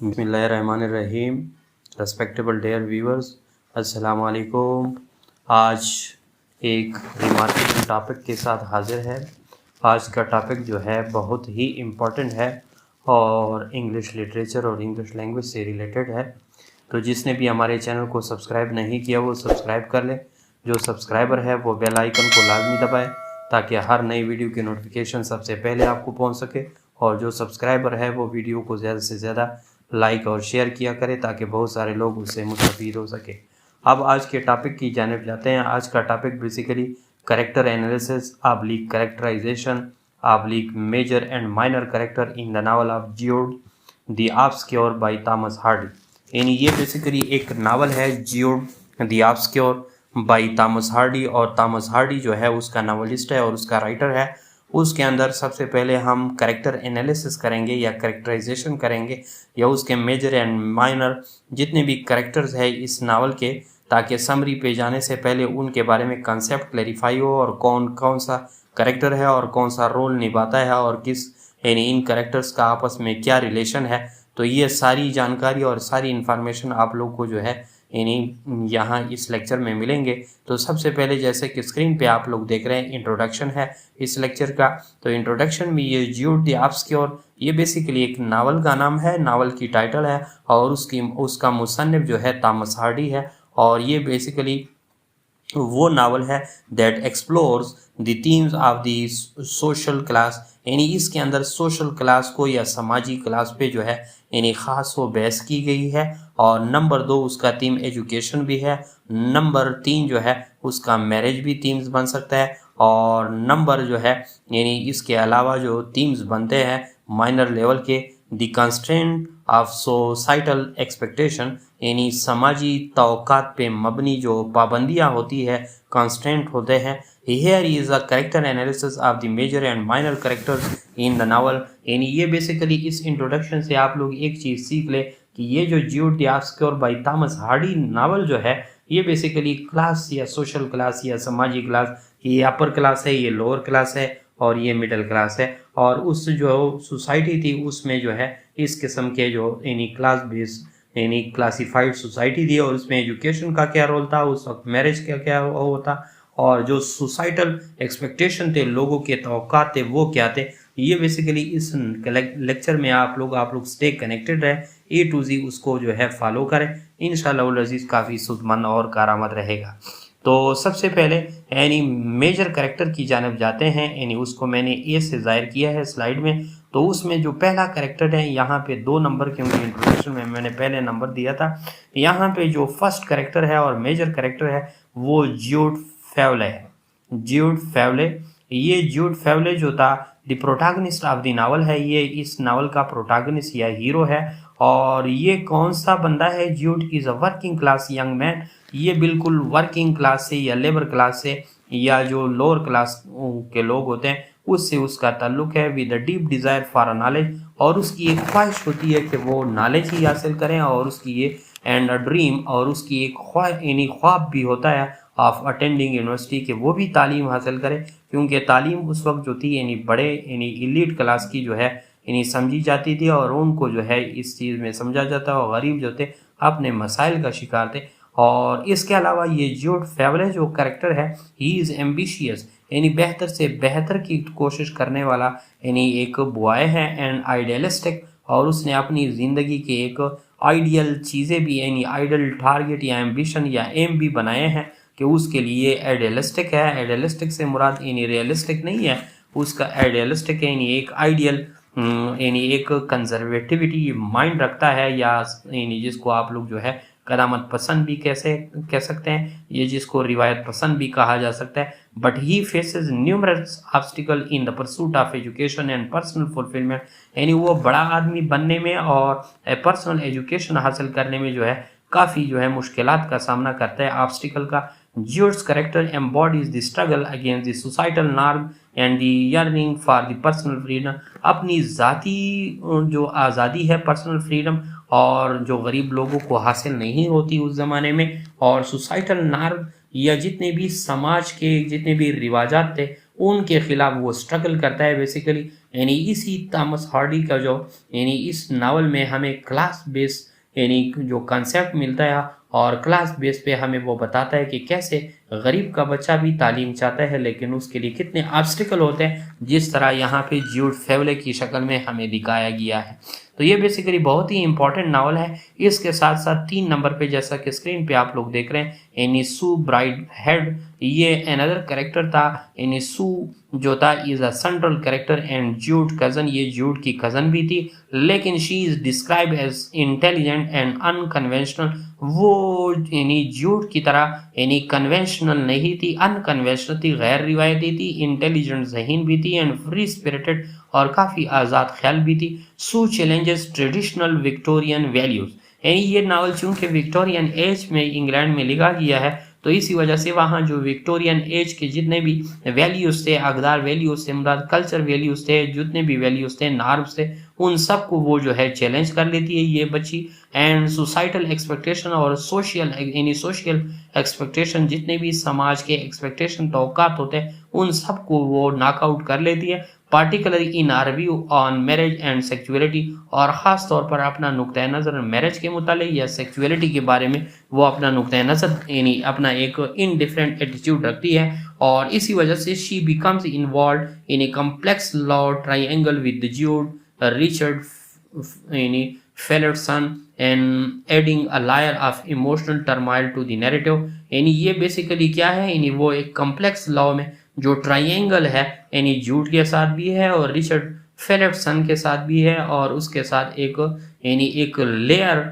बिस्मिल्लाहिर्रहमानिर्रहीम। Respectable dare viewers, अस्सलाम वालेकुम। आज एक रिमार्केबल टॉपिक के साथ हाजिर है। आज का टॉपिक जो है बहुत ही इम्पोर्टेंट है और इंग्लिश लिटरेचर और इंग्लिश लैंग्वेज से रिलेटेड है। तो जिसने भी हमारे चैनल को सब्सक्राइब नहीं किया वो सब्सक्राइब कर ले। जो सब्सक्राइबर है वो बेल आइकन को लाजमी दबाए ताकि हर नई वीडियो की नोटिफिकेशन सबसे पहले आपको पहुंच सके। और जो सब्सक्राइबर है वो वीडियो को ज़्यादा से ज़्यादा लाइक और शेयर किया करें ताकि बहुत सारे लोग उससे मुस्तफ़ीद हो सके। अब आज के टॉपिक की जानिब जाते हैं। आज का topic basically character analysis oblique characterization oblique major and minor character in the novel of Jude the Obscure by Thomas Hardy. यानी ये बेसिकली एक नावल है Jude the Obscure by Thomas Hardy. और थॉमस हार्डी जो है उसका novelist है और उसका राइटर है। उसके अंदर सबसे पहले हम करेक्टर एनालिसिस करेंगे या करेक्टराइजेशन करेंगे या उसके मेजर एंड माइनर जितने भी करेक्टर्स है इस नावल के, ताकि समरी पे जाने से पहले उनके बारे में कंसेप्ट क्लैरिफाई हो और कौन कौन सा करेक्टर है और कौन सा रोल निभाता है और किस यानी इन करेक्टर्स का आपस में क्या रिलेशन है। तो ये सारी जानकारी और सारी इन्फॉर्मेशन आप लोग को जो है यानी यहाँ इस लेक्चर में मिलेंगे। तो सबसे पहले जैसे कि स्क्रीन पे आप लोग देख रहे हैं इंट्रोडक्शन है इस लेक्चर का। तो इंट्रोडक्शन में ये जियोड द ऑब्सक्योर ये बेसिकली एक नावल का नाम है, नावल की टाइटल है और उसका मुसन्निफ जो है थॉमस हार्डी है। और ये बेसिकली वो नावल है that explores the themes of the social class. यानी इसके अंदर सोशल क्लास को या समाजी क्लास पे जो है यानी ख़ास वो बहस की गई है। और नंबर 2 उसका थीम एजुकेशन भी है। नंबर 3 जो है उसका मैरिज भी थीम्स बन सकता है। और नंबर जो है यानी इसके अलावा जो थीम्स बनते हैं माइनर लेवल के the constraint of societal expectation यानी समाजी तवक्कात पे मबनी जो पाबंदियाँ होती है कंस्ट्रेंट होते हैं। Here is a character analysis of the major and minor characters in the novel. यानी ये बेसिकली इस इंट्रोडक्शन से आप लोग एक चीज़ सीख ले कि ये जो geode the Obscure by Thomas Hardy novel जो है ये बेसिकली क्लास या सोशल क्लास या समाजी क्लास, ये अपर क्लास है, ये लोअर क्लास है और ये मिडिल क्लास है। और उस जो सोसाइटी थी उसमें जो है इस किस्म के जो यानी क्लास बेस्ड यानी क्लासिफाइड सोसाइटी थी और उसमें एजुकेशन का क्या रोल था, उस वक्त मैरिज का क्या होता और जो सोसाइटल एक्सपेक्टेशन थे लोगों के तवक्कात थे वो क्या थे। ये बेसिकली इस लेक्चर में आप लोग स्टे कनेक्टेड रहे, ए टू जी उसको जो है फॉलो करें। इंशाअल्लाह अज़ीज़ काफ़ी सुदमंद और कारामद रहेगा। तो सबसे पहले यानी मेजर करेक्टर की जानब जाते हैं। यानी उसको मैंने ए से ज़ाहिर किया है स्लाइड में। तो उसमें जो पहला करेक्टर है यहाँ पे 2 नंबर, क्योंकि इंट्रोडक्शन में मैंने पहले नंबर दिया था। यहाँ पे जो फर्स्ट करेक्टर है और मेजर करेक्टर है वो जियोड फेवले है। जियोड फेवले, ये जियोड फेवले जो था the protagonist of the novel है, ये इस नावल का प्रोटैगनिस्ट या हीरो है। और ये कौन सा बंदा है? Geode is a working class young man. ये बिल्कुल वर्किंग क्लास से या लेबर क्लास से या जो लोअर क्लास के लोग होते हैं उससे उसका ताल्लुक है। With a deep desire for a knowledge, और उसकी एक ख्वाहिश होती है कि वो नॉलेज ही हासिल करें। और उसकी ये एंड अ ड्रीम, और उसकी एक ख्वाब भी होता है ऑफ अटेंडिंग यूनिवर्सिटी के वो भी तालीम हासिल करे। क्योंकि तालीम उस वक्त जो थी यानी बड़े यानी इलीट क्लास की जो है यानी समझी जाती थी और उनको जो है इस चीज़ में समझा जाता और गरीब जो थे अपने मसाइल का शिकार थे। और इसके अलावा ये जियोड फेवले जो करेक्टर है ही इज़ एम्बिशियस, यानी बेहतर से बेहतर की कोशिश करने वाला यानी एक बॉय है। एंड आइडियलिस्टिक, और उसने अपनी ज़िंदगी के एक आइडियल चीज़ें भी यानी आइडियल टारगेट या एम्बिशन या एम भी बनाए हैं कि उसके लिए आइडियलिस्टिक है। आइडियलिस्टिक से मुराद यानी रियलिस्टिक नहीं है, उसका आइडियलिस्टिक यानी एक आइडियल यानी एक कंजर्वेटिविटी माइंड रखता है, या यानी जिसको आप लोग जो है करामत पसंद भी कैसे कह सकते हैं, ये जिसको रिवायत पसंद भी कहा जा सकता है। But he faces numerous obstacle in the pursuit of education and personal fulfilment, यानी वो बड़ा आदमी बनने में और पर्सनल एजुकेशन हासिल करने में जो है काफ़ी जो है मुश्किलात का सामना करता है, ऑब्स्टिकल का। Jude's character embodies the struggle against the societal norm and the yearning for the personal freedom, अपनी ज़ाती जो आज़ादी है, पर्सनल फ्रीडम, और जो गरीब लोगों को हासिल नहीं होती उस ज़माने में, और सोसाइटल नॉर्म या जितने भी समाज के जितने भी रिवाजात थे उनके खिलाफ वो स्ट्रगल करता है बेसिकली। यानी इसी थॉमस हार्डी का जो यानी इस नावल में हमें क्लास बेस यानी जो कॉन्सेप्ट मिलता है और क्लास बेस पे हमें वो बताता है कि कैसे गरीब का बच्चा भी तालीम चाहता है लेकिन उसके लिए कितने ऑब्स्टिकल होते हैं, जिस तरह यहाँ पे ज्यूड फेवले की शक्ल में हमें दिखाया गया है। तो ये बेसिकली बहुत ही इंपॉर्टेंट नावल है। इसके साथ साथ 3 नंबर पे जैसा कि स्क्रीन पे आप लोग देख रहे हैं एनिसू ब्राइड हेड, ये अनदर कैरेक्टर था। एनिसू जो था is a central character and Jude cousin, ये ज्यूड की कजन भी थी, लेकिन she is describe as intelligent and unconventional. वो यानी ज्यूड की तरह यानी कन्वेंशनल नहीं थी, अनकन्वेंशनल थी, गैर रिवायती थी, इंटेलिजेंट जहीन भी थी एंड फ्री स्पिरिटेड और काफ़ी आज़ाद ख्याल भी थी। सू चैलेंजेस ट्रेडिशनल विक्टोरियन वैल्यूज़, यानी ये नावल चूंकि विक्टोरियन एज में इंग्लैंड में लिखा गया है तो इसी वजह से वहाँ जो विक्टोरियन एज के जितने भी वैल्यूज़ थे, अकदार वैल्यूज़ थे, मतलब कल्चर वैल्यूज़ थे, जितने भी वैल्यूज़ थे, नॉर्म्स थे, उन सब को वो जो है चैलेंज कर लेती है ये बच्ची। एंड सोसाइटल एक्सपेक्टेशन और सोशल यानी सोशल एक्सपेक्टेशन, जितने भी समाज के एक्सपेक्टेशन तवक्कात होते हैं उन सब को वो नॉकआउट कर लेती है, particularly in our view on marriage and sexuality, और ख़ास तौर पर अपना नुक्ता नज़र मैरिज के मुतालिक या सेक्सुअलिटी के बारे में वो अपना नुक्ता नज़र यानी अपना एक इनडिफरेंट एटीट्यूड रखती है। और इसी वजह से she becomes involved in a complex love triangle with Jude Richard यानी Phillotson and adding a layer of emotional turmoil to the narrative. यानी ये बेसिकली क्या है, यानी वो एक कम्प्लेक्स लव में जो ट्राइंगल है यानी ज्यूड के साथ भी है और रिचर्ड फेलरसन के साथ भी है, और उसके साथ एक यानी एक लेयर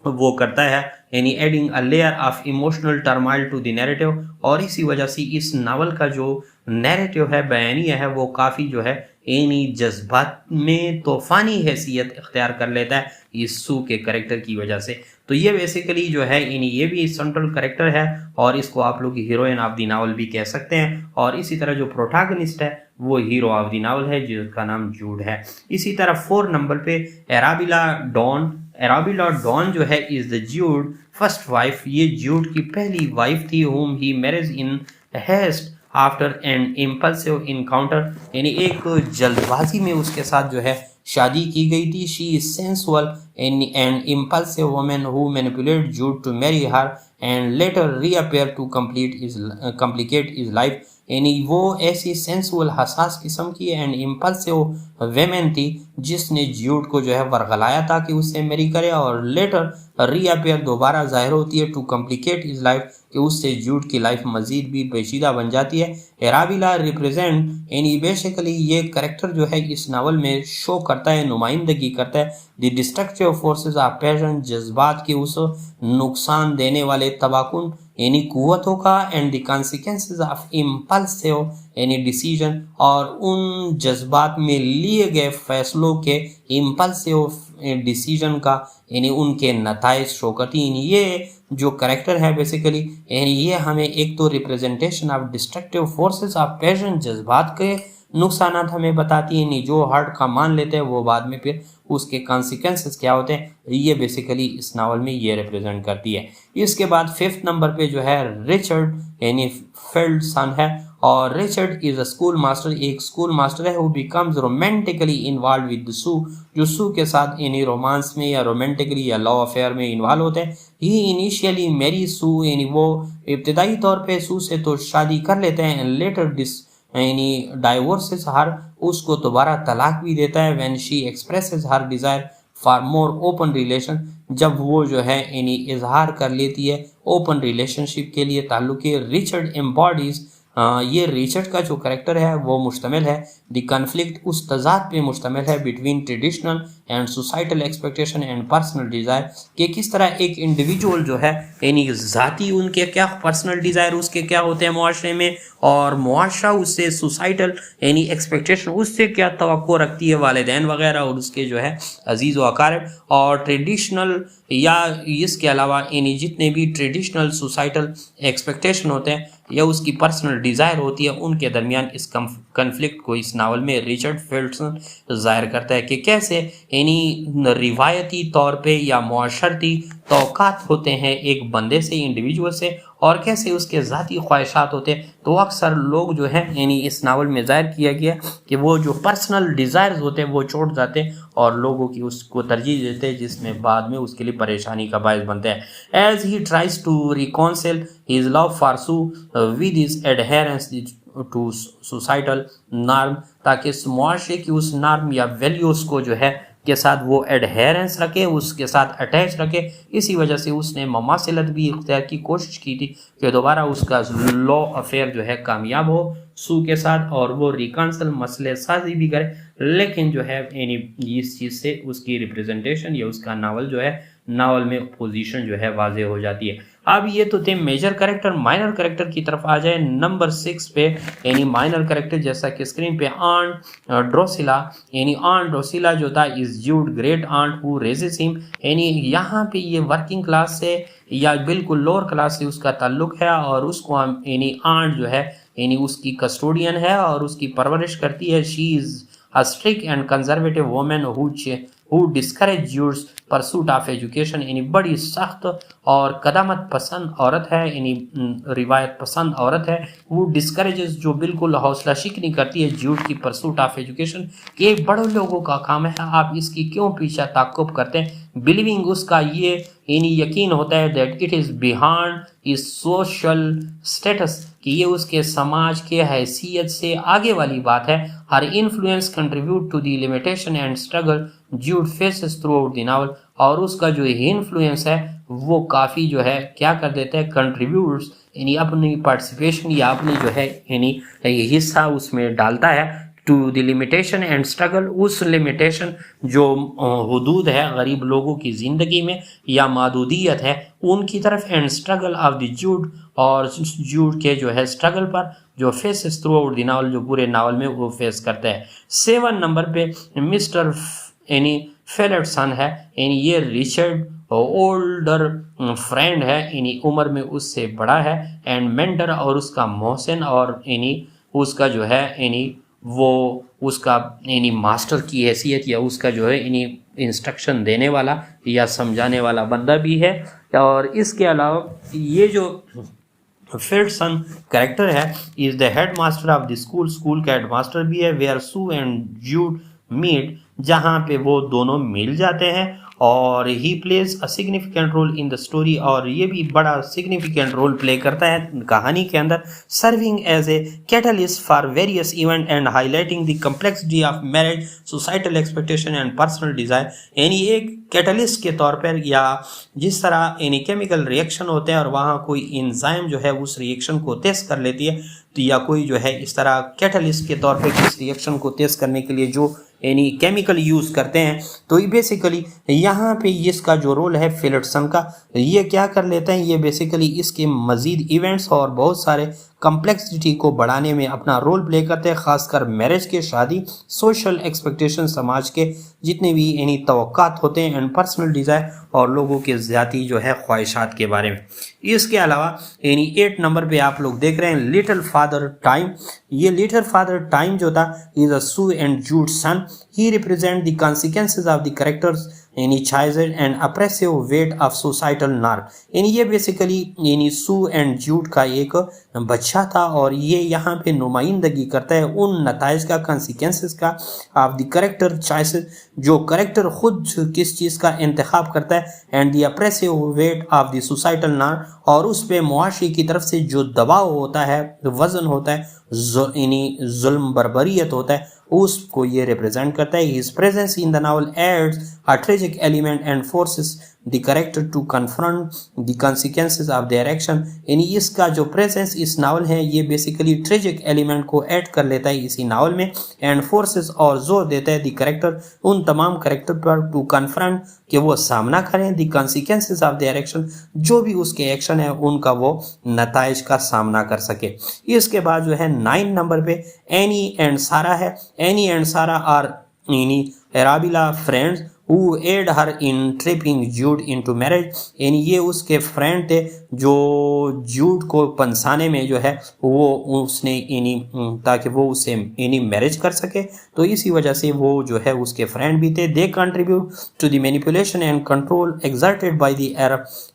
वो करता है यानी adding a layer of emotional turmoil to the narrative. और इसी वजह से इस नावल का जो नैरेटिव है, बयानिया है, वो काफ़ी जो है यानी जज्बात में तूफानी हैसियत इख्तियार कर लेता है इस सू के करेक्टर की वजह से। तो ये बेसिकली जो है यानी ये भी सेंट्रल करेक्टर है और इसको आप लोग हीरोइन ऑफ द नावल भी कह सकते हैं। और इसी तरह जो प्रोटैगनिस्ट है वो हीरो ऑफ द नावल है जिसका नाम जूड है। इसी तरह 4 नंबर पे एराबिला डॉन, एराबिला डॉन जो है is the Jude first wife, ये ज्यूड की पहली वाइफ थी whom he marries in haste after and impulsive encounter, यानी एक जल्दबाजी में उसके साथ जो है शादी की गई थी। She is sensual and impulsive woman who manipulate Jude to marry her and later reappear to complicate his life, यानी वो ऐसी सेंसुअल हसास किस्म की एंड इम्पल्सिव वेमेन थी जिसने ज्यूड को जो है वरगलाया था कि उससे मैरी करे, और लेटर रीअपेयर दोबारा जाहिर होती है टू कम्प्लिकेट इज लाइफ कि उससे ज्यूड की लाइफ मजीद भी पेचीदा बन जाती है। एराबिला रिप्रेजेंट यानी बेसिकली ये करेक्टर जो है इस नावल में शो करता है, नुमाइंदगी करता है the destructive forces of passion, जज्बात के उस नुकसान देने वाले तबाकुन यानी कुव्वतों का, and the consequences of impulsive यानी डिसीजन, और उन जज्बात में लिए गए फैसलों के इम्पल्सिव डिसीजन का यानी उनके नताइज शो करती हैं। ये जो करेक्टर है बेसिकली यानी ये हमें एक तो representation of destructive forces of passion, जज्बात के नुकसानात हमें बताती है, जो हार्ट का मान लेते हैं वो बाद में फिर उसके कॉन्सिक्वेंसेस क्या होते हैं, ये बेसिकली इस नावल में ये रिप्रेजेंट करती है। इसके बाद 5th नंबर पे जो है रिचर्ड यानी फेल्डसन है, और Richard is a school master, एक स्कूल मास्टर है, वो बिकम्स रोमांटिकली इन्वॉल्व विद सू, जो सू के साथ यानी रोमांस में या रोमांटिकली या लव अफेयर में इन्वॉल्व होते हैं। ही इनिशियली मैरी सू, यानी वो इब्तदाई तौर पे सू से तो शादी कर लेते हैं, एंड लेटर यानी डाइवोर्सेस हर, उसको दोबारा तलाक भी देता है, when she expresses her desire for more open relation, जब वो जो है यानी इजहार कर लेती है ओपन रिलेशनशिप के लिए ताल्लुक। रिचर्ड एम्बॉडीज ये रिचर्ड का जो करेक्टर है वो मुश्तमिल है द कन्फ्लिक्ट, उस तजाद पे मुश्तमिल है between traditional and societal expectation and personal desire, कि किस तरह एक इंडिविजुअल जो है यानी ज़ाती उनके क्या पर्सनल डिज़ायर उसके क्या होते हैं मुआशरे में, और मुआशरा उससे सोसाइटल यानी एक्सपेक्टेशन उससे क्या तवक्को रखती है, वालिदैन वगैरह और उसके जो है अजीज़ व अकारिब, और ट्रेडिशनल या इसके अलावा यानी जितने भी ट्रेडिशनल सोसाइटल एक्सपेक्टेशन होते हैं या उसकी पर्सनल डिज़ायर होती है, उनके दरमियान इस कन्फ्लिक्ट को इस नावल में रिचर्ड फेल्डसन जाहिर करता है कि कैसे यानी रिवायती तौर पे या मुआशरती तौक़ात होते हैं एक बंदे से, इंडिविजुअल से, और कैसे उसके ज़ाती ख्वाहिशात होते हैं, तो अक्सर लोग जो है यानी इस नावल में ज़ाहिर किया गया कि वो जो पर्सनल डिज़ायर्स होते हैं वो छोड़ जाते हैं और लोगों की उसको तरजीह देते हैं, जिसमें बाद में उसके लिए परेशानी का बायस बनते हैं। As he tries to reconcile his love for Sue with his adherence to societal norm, ताकि मुआशरे की उस नॉर्म या वैल्यूज़ को जो है के साथ वो एडहेरेंस रखे, उसके साथ अटैच रखे। इसी वजह से उसने ममासिलत भी इख्तियार की कोशिश की थी कि दोबारा उसका लॉ अफेयर जो है कामयाब हो सू के साथ और वो रिकॉन्सिल मसले साजी भी करे, लेकिन जो है यानी इस चीज़ से उसकी रिप्रेजेंटेशन या उसका नावल जो है नावल में पोजीशन जो है वाजे हो जाती है। अब ये तो थे मेजर कैरेक्टर। माइनर कैरेक्टर की तरफ आ जाए नंबर 6 पे, यानी माइनर कैरेक्टर जैसा कि स्क्रीन पे ऑन ड्रोसिला, यानी ऑन ड्रोसिला जो था is Jude great aunt who raises him, यानी यहाँ पे ये वर्किंग क्लास से या बिल्कुल लोअर क्लास से उसका ताल्लुक है और उसको हम यानी आंट जो है यानी उसकी कस्टोडियन है और उसकी परवरिश करती है। She is a strict and conservative woman who discourage Jews pursuit of education, यानी बड़ी सख्त और कदामत पसंद औरत है, यानी रिवायत पसंद औरत है। वो डिस्करेजेस जो बिल्कुल हौसला शिकनी करती है ज्यूड की परसूट ऑफ एजुकेशन, कि बड़े लोगों का काम है, आप इसकी क्यों पीछा ताक़ुब करते हैं। बिलीविंग उसका ये यानी यकीन होता है that it is behind is social status, कि ये उसके समाज के हैसियत से आगे वाली बात है। Her influence contribute to the limitation and struggle Jude faces throughout the novel, और उसका जो इन्फ्लुएंस है वो काफ़ी जो है क्या कर देता है, कंट्रीब्यूट्स यानी अपनी पार्टिसिपेशन या अपनी जो है यानी हिस्सा उसमें डालता है to the limitation and struggle, उस लिमिटेशन जो हुदूद है गरीब लोगों की ज़िंदगी में या मादूदियत है उनकी तरफ, and struggle of the Jude, और ज्यूड के जो है स्ट्रगल पर जो faces throughout the novel जो पूरे नावल में वो फेस करते हैं। 7 नंबर पे मिस्टर यानी फेलटसन है, यानी ये रिचर्ड ओल्डर फ्रेंड है, यानी उम्र में उससे बड़ा है, एंड मेंटर और उसका मोहसिन और यानी उसका जो है यानी वो उसका यानी मास्टर की हैसियत या उसका जो है यानी इंस्ट्रक्शन देने वाला या समझाने वाला बंदा भी है। और इसके अलावा ये जो फेल्टसन कैरेक्टर है is the head master of the school, school का हेड मास्टर भी है। Where Sue and Jude meet, जहाँ पे वो दोनों मिल जाते हैं, और he plays a significant role in the story, और ये भी बड़ा सिग्निफिकेंट रोल प्ले करता है कहानी के अंदर, serving as a catalyst for various event and highlighting the complexity of marriage, societal expectation and personal desire, यानी एक कैटलिस्ट के तौर पर, या जिस तरह यानी केमिकल रिएक्शन होते हैं और वहाँ कोई एंजाइम जो है उस रिएक्शन को तेज़ कर लेती है, तो या कोई जो है इस तरह कैटलिस्ट के तौर पर इस रिएक्शन को तेज़ करने के लिए जो यानी केमिकल यूज़ करते हैं, तो ये बेसिकली यहाँ पे इसका जो रोल है फेल्टसन का, ये क्या कर लेते हैं, ये बेसिकली इसके मज़ीद इवेंट्स और बहुत सारे कम्प्लेक्सिटी को बढ़ाने में अपना रोल प्ले करते हैं, ख़ासकर मैरिज के, शादी, सोशल एक्सपेक्टेशन, समाज के जितने भी यानी तवक्कात होते हैं, एंड पर्सनल डिज़ायर और लोगों के ज़ाती जो है ख्वाहिशात के बारे में। इसके अलावा यानी 8 नंबर पे आप लोग देख रहे हैं लिटिल फादर टाइम। ये लिटिल फादर टाइम जो था is a Sue and Jude son, he represent the consequences of the characters यानी child and oppressive weight of societal norm, यानी ये बेसिकली यानी सू एंड जूड का एक बच्चा था और ये यहाँ पे नुमाइंदगी करता है उन नताइज का, कॉन्सिक्वेंसेस का ऑफ द करेक्टर चॉइसेस, जो करेक्टर खुद किस चीज़ का इंतखाब करता है, and the oppressive weight of the societal norm, और उस पे मुआशरे की तरफ से जो दबाव होता है, वज़न होता है, यानी जुल्म बर्बरियत होता है, उसको ये रिप्रेजेंट करता है। His presence in the novel adds a tragic element and forces the character to confront the consequences of their action, यानी इसका जो प्रेजेंस इस नावल है ये बेसिकली ट्रेजिक एलिमेंट को ऐड कर लेता है इसी नावल में, एंड फोर्सेस और जोर देता है द कैरेक्टर उन तमाम कैरेक्टर पर टू कन्फ्रंट कि वो सामना करें the consequences of their action, जो भी उसके एक्शन है उनका वो नताइज का सामना कर सके। इसके बाद जो है 9 नंबर पे एनी एंड सारा है। एनी एंड सारा आर यानी Arabella friends who aid her in tripping Jude into marriage, यानी ये उसके फ्रेंड थे जो जूड को पंसाने में जो है वो उसने इन्हीं ताकि वो उसे इन्हीं मैरिज कर सके, तो इसी वजह से वो जो है उसके फ्रेंड भी थे। They contribute to the manipulation and control exerted by the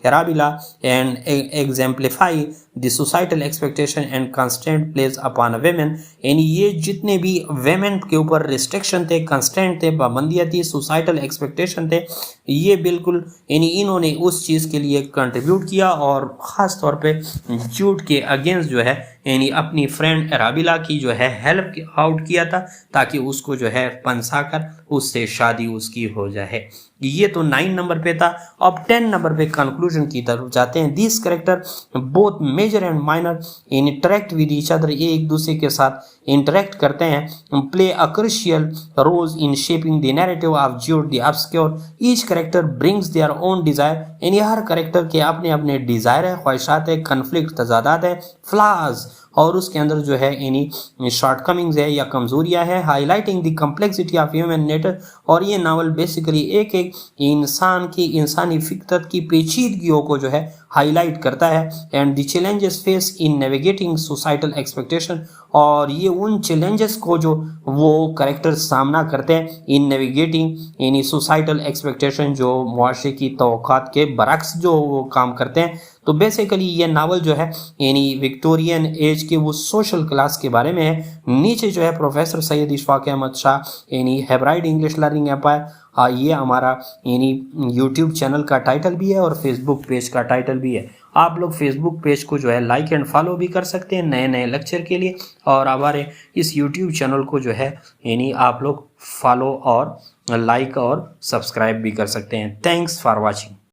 Arabella and exemplify the societal expectation and constant place upon women, यानी ये जितने भी वेमेन के ऊपर रिस्ट्रिक्शन थे, कंस्टेंट थे, पाबंदियाँ थी, सोसाइटल एक्सपेक्टेशन थे, ये बिल्कुल यानी इन्होंने उस चीज़ के लिए कंट्रीब्यूट किया और ख़ास तौर पे जूड के अगेंस्ट जो है यानी अपनी फ्रेंड एराबिला की जो है हेल्प आउट किया था ताकि उसको जो है पंसा कर उससे शादी उसकी हो जाए। ये तो 9 नंबर पे था। अब 10 नंबर पे कंक्लूजन की तरफ जाते हैं। This character both major and minor interact with each other, ये एक दूसरे के साथ इंटरेक्ट करते हैं, play a crucial role in shaping the narrative of Jude the Obscure, each character brings their own desire, यानी हर कैरेक्टर के अपने अपने डिजायर है, ख्वाहिशात है, कन्फ्लिक्ट तजादात है, फ्लाज और उसके अंदर जो है यानी शॉर्टकमिंग्स है या कमजोरियां है, highlighting the complexity of human nature, और ये नावल बेसिकली एक एक इंसान की इंसानी फितरत की पेचीदगियों को जो है हाईलाइट करता है, and the challenges face in navigating societal expectation, और ये उन चैलेंजेस को जो वो कैरेक्टर सामना करते हैं इन नेविगेटिंग यानी सोसाइटल एक्सपेक्टेशन, जो मुआशरे की तवक्कात के बरक्स जो वो काम करते हैं। तो बेसिकली ये नावल जो है यानी विक्टोरियन एज के वो सोशल क्लास के बारे में है। नीचे जो है प्रोफेसर सैयद इशफाक अहमद शाह यानी हेब्राइड इंग्लिश लर्निंग एम्पायर, ये हमारा यानी यूट्यूब चैनल का टाइटल भी है और फेसबुक पेज का टाइटल भी है। आप लोग फेसबुक पेज को जो है लाइक एंड फॉलो भी कर सकते हैं नए नए लेक्चर के लिए, और हमारे इस यूट्यूब चैनल को जो है यानी आप लोग फॉलो और लाइक और सब्सक्राइब भी कर सकते हैं। Thanks for watching.